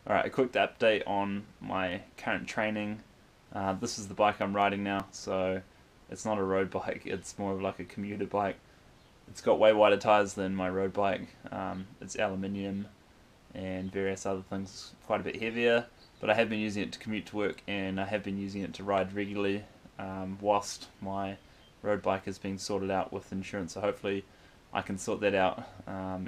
Alright, a quick update on my current training. This is the bike I'm riding now, so it's not a road bike, it's more of like a commuter bike. It's got way wider tyres than my road bike. It's aluminium and various other things, quite a bit heavier, but I have been using it to commute to work and I have been using it to ride regularly whilst my road bike is being sorted out with insurance, so hopefully I can sort that out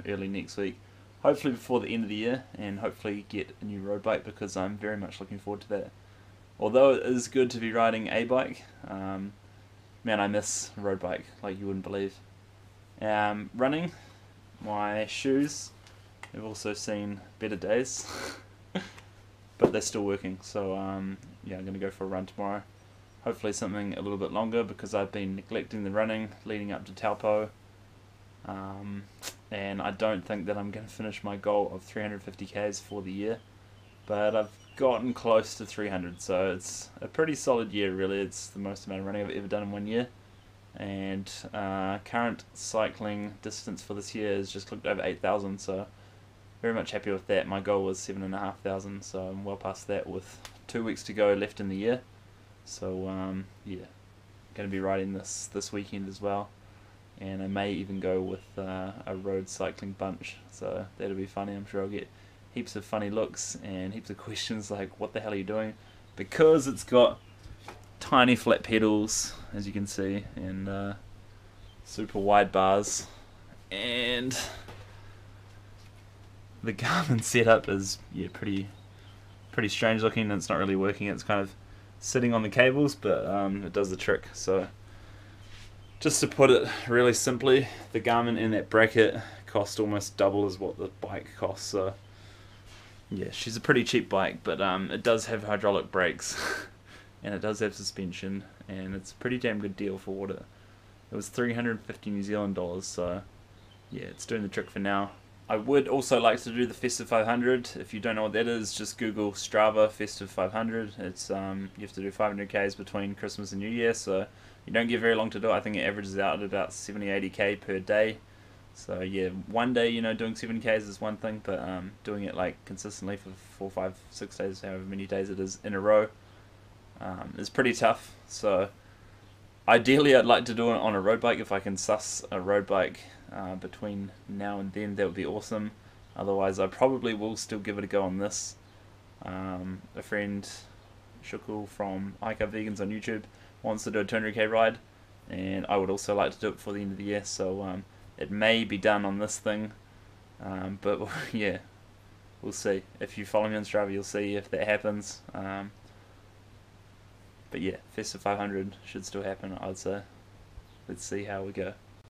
early next week. Hopefully before the end of the year, and hopefully get a new road bike because I'm very much looking forward to that. Although it is good to be riding a bike, man, I miss a road bike like you wouldn't believe. Running, my shoes have also seen better days, but they're still working. So yeah, I'm going to go for a run tomorrow. Hopefully something a little bit longer because I've been neglecting the running leading up to Taupo. And I don't think that I'm going to finish my goal of 350 k's for the year, but I've gotten close to 300, so it's a pretty solid year really. It's the most amount of running I've ever done in one year, and current cycling distance for this year is just clicked over 8,000, so very much happy with that. My goal was 7,500, so I'm well past that with 2 weeks to go left in the year. So yeah, going to be riding this weekend as well, and I may even go with a road cycling bunch, so that'll be funny. I'm sure I'll get heaps of funny looks and heaps of questions like, what the hell are you doing? Because it's got tiny flat pedals, as you can see, and super wide bars, and the Garmin setup is pretty strange looking, and it's not really working. It's kind of sitting on the cables, but it does the trick. So just to put it really simply, the Garmin in that bracket cost almost double as what the bike costs. So yeah, she's a pretty cheap bike, but it does have hydraulic brakes and it does have suspension, and it's a pretty damn good deal for what it was 350 New Zealand dollars. So yeah, it's doing the trick for now. I would also like to do the Festive 500. If you don't know what that is, just Google Strava Festive 500. It's you have to do 500 k's between Christmas and New Year, so you don't get very long to do it. I think it averages out at about 70-80k per day. So yeah, one day, doing 7k's is one thing, but doing it like consistently for 4, 5, 6 days, however many days it is in a row, is pretty tough. So ideally, I'd like to do it on a road bike. If I can suss a road bike between now and then, that would be awesome. Otherwise, I probably will still give it a go on this. A friend, Shukul from iCar Vegans on YouTube, wants to do a 200k ride, and I would also like to do it before the end of the year. So it may be done on this thing, but yeah, we'll see. If you follow me on Strava, you'll see if that happens. But yeah, Festive 500 should still happen, I'd say. Let's see how we go.